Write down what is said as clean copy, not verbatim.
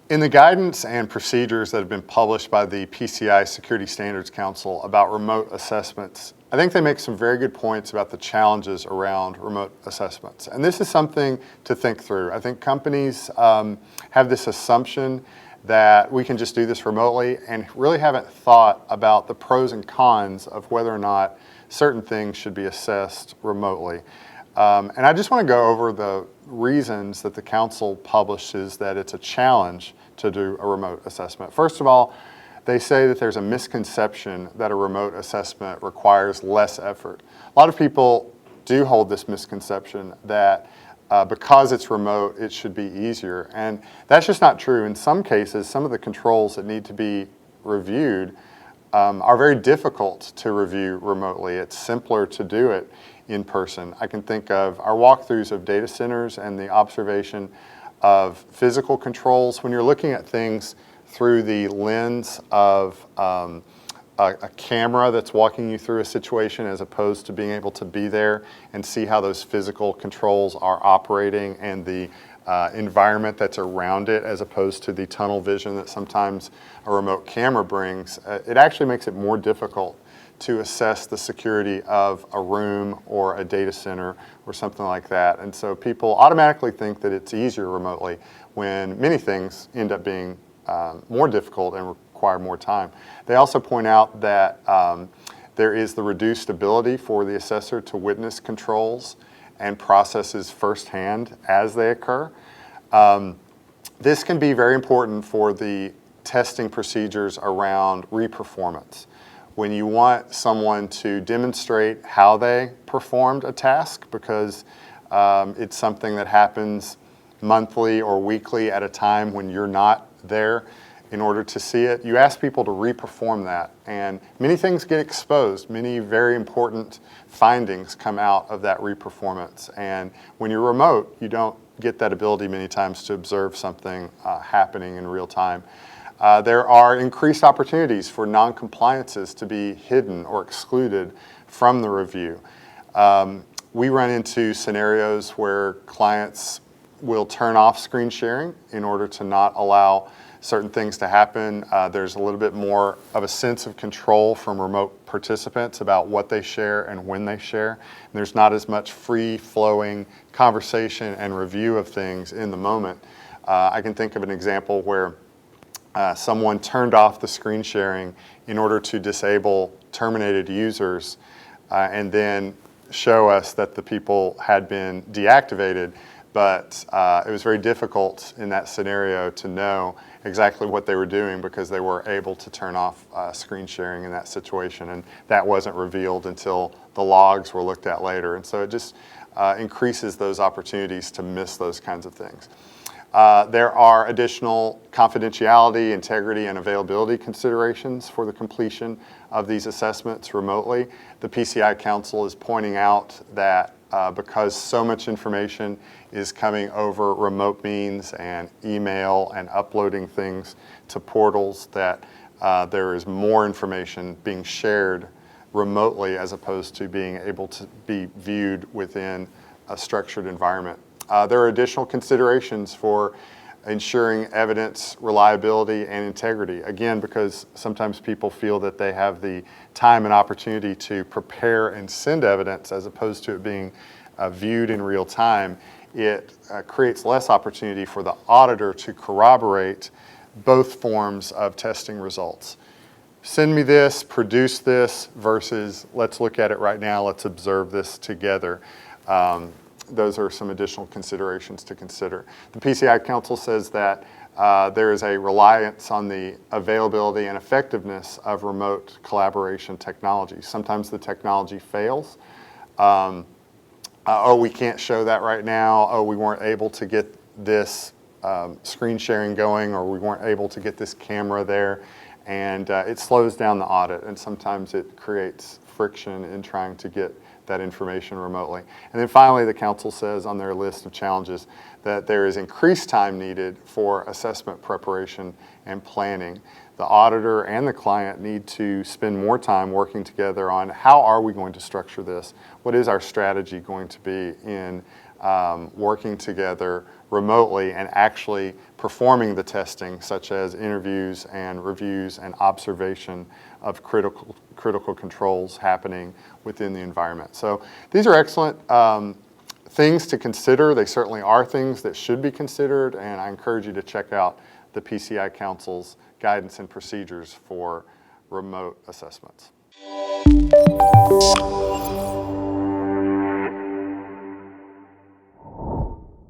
In the guidance and procedures that have been published by the PCI Security Standards Council about remote assessments, I think they make some very good points about the challenges around remote assessments. And this is something to think through. I think companies have this assumption that we can just do this remotely and really haven't thought about the pros and cons of whether or not certain things should be assessed remotely. And I just want to go over the reasons that the council publishes that it's a challenge to do a remote assessment. First of all, they say that there's a misconception that a remote assessment requires less effort. A lot of people do hold this misconception that because it's remote, it should be easier. And that's just not true. In some cases, some of the controls that need to be reviewed are very difficult to review remotely. It's simpler to do it in person. I can think of our walkthroughs of data centers and the observation of physical controls. When you're looking at things through the lens of a camera that's walking you through a situation as opposed to being able to be there and see how those physical controls are operating and the environment that's around it as opposed to the tunnel vision that sometimes a remote camera brings, it actually makes it more difficult to assess the security of a room or a data center or something like that. And so people automatically think that it's easier remotely when many things end up being more difficult and require more time. They also point out that there is the reduced ability for the assessor to witness controls and processes firsthand as they occur. This can be very important for the testing procedures around reperformance. When you want someone to demonstrate how they performed a task, because it's something that happens monthly or weekly at a time when you're not there in order to see it, you ask people to reperform that. And many things get exposed. Many very important findings come out of that reperformance. And when you're remote, you don't get that ability many times to observe something happening in real time. There are increased opportunities for non-compliances to be hidden or excluded from the review. We run into scenarios where clients will turn off screen sharing in order to not allow certain things to happen. There's a little bit more of a sense of control from remote participants about what they share and when they share. And there's not as much free-flowing conversation and review of things in the moment. I can think of an example where someone turned off the screen sharing in order to disable terminated users and then show us that the people had been deactivated, but it was very difficult in that scenario to know exactly what they were doing because they were able to turn off screen sharing in that situation, and that wasn't revealed until the logs were looked at later. And so it just increases those opportunities to miss those kinds of things. There are additional confidentiality, integrity, and availability considerations for the completion of these assessments remotely. The PCI Council is pointing out that because so much information is coming over remote means and email and uploading things to portals, that there is more information being shared remotely as opposed to being able to be viewed within a structured environment. There are additional considerations for ensuring evidence reliability and integrity. Again, because sometimes people feel that they have the time and opportunity to prepare and send evidence as opposed to it being viewed in real time, it creates less opportunity for the auditor to corroborate both forms of testing results. Send me this, produce this, versus let's look at it right now, let's observe this together. Those are some additional considerations to consider. The PCI Council says that there is a reliance on the availability and effectiveness of remote collaboration technology. Sometimes the technology fails. Oh, we can't show that right now. Oh, we weren't able to get this screen sharing going, or we weren't able to get this camera there. And it slows down the audit, and sometimes it creates friction in trying to get that information remotely. And then finally, the council says on their list of challenges that there is increased time needed for assessment preparation and planning. The auditor and the client need to spend more time working together on how are we going to structure this? What is our strategy going to be in working together remotely and actually performing the testing, such as interviews and reviews and observation of critical controls happening within the environment. So these are excellent things to consider. They certainly are things that should be considered, and I encourage you to check out the PCI Council's guidance and procedures for remote assessments.